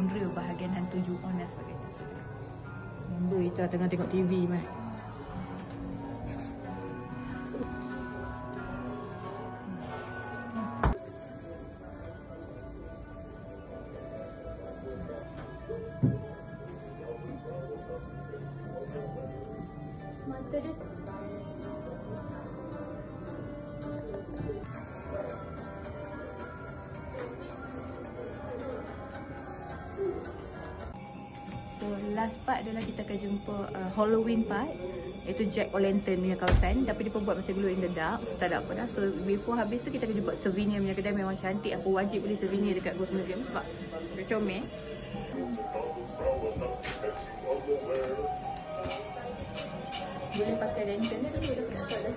genre bahagian hantu Ju-on dan sebagainya. Member kita tengah tengok TV mai. Mata dia last part adalah kita akan jumpa Halloween part, iaitu Jack O'Lantern punya kawasan, tapi dia pun buat macam glow in the dark, so tak ada apa dah. So before habis tu kita akan jumpa souvenir punya kedai, memang cantik. Aku wajib beli souvenir dekat Ghost Museum sebab dia comel. Boleh pakai lantern ni tapi dah tak ada.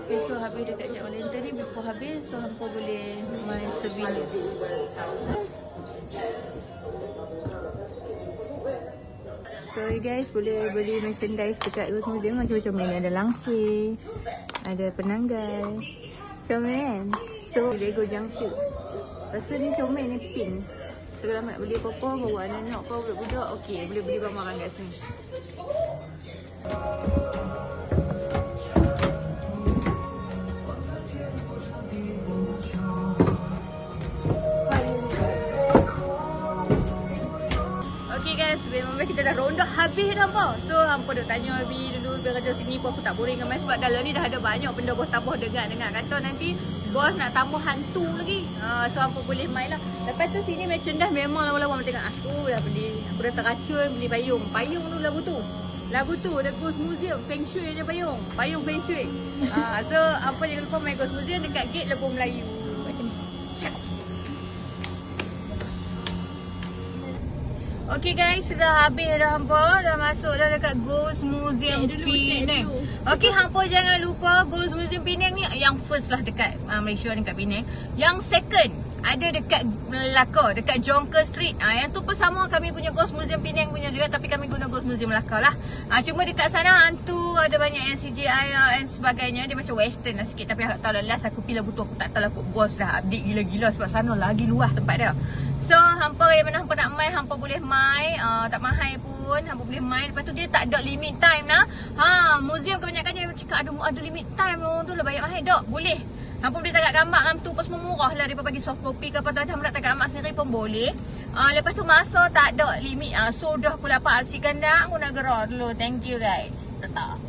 Okay, so habis dekat Jack O'Lantern ni, before habis, so hampa boleh main souvenir. So guys, boleh beli merchandise dekat Ghost Museum macam-macam ni. Ada langsir, ada penanggal, comel. So Lego jumpsuit. Lepas tu ni comel ni pink. So kalau nak beli apa-apa, bawa anak-anak kau, budak-budak, okey, boleh beli barang-barang kat sini. Okay guys, memang kita dah ronda habis dah apa. So hampa duk tanya Abi dulu biar kerja sini pun aku tak boring dengan main sebab dalam ni dah ada banyak benda bos tambah dengar kata nanti bos nak tambah hantu lagi. So hampa boleh main lah. Lepas tu sini merchandise memang lawa-lawa tengok aku dah beli. Aku dah teracun beli payung. Payung tu lagu tu. Lagu tu The Ghost Museum, Feng Shui je payung. Payung Feng Shui. So hampa jangan lupa main Ghost Museum dekat gate Lebuh Melayu. Macam ni. Okay guys, sudah habis dah hampa. Dah masuk dah dekat Ghost Museum Penang. Okay, hampa jangan lupa Ghost Museum Penang ni yang first lah dekat Malaysia ni, dekat Penang. Yang second ada dekat Melaka, dekat Jonker Street. Yang tu pun sama, kami punya Ghost Museum Penang punya juga, tapi kami guna Ghost Museum Melaka lah. Cuma dekat sana hantu ada banyak yang CGI dan sebagainya. Dia macam western lah sikit. Tapi aku tahu lah, last aku pilih butuh. Aku tak tahu lah kot bos dah update gila-gila sebab sana lagi luas tempat dia. So hampa yang mana hampa nak main, hampa boleh main. Tak mahal pun, hampa boleh main. Lepas tu dia tak ada limit time lah. Museum kebanyakannya dia cakap ada limit time. Tu lah banyak mahal. Tak, boleh. Hampa boleh tagak gambar dengan tu pun semua murah lah. Dia bagi soft copy ke apa tu, hampa nak tagak gambar sendiri pun boleh. Lepas tu masa tak ada limit. So dah pukul 8 asyikkan dah. Aku nak gerak dulu. Thank you guys. Tetap.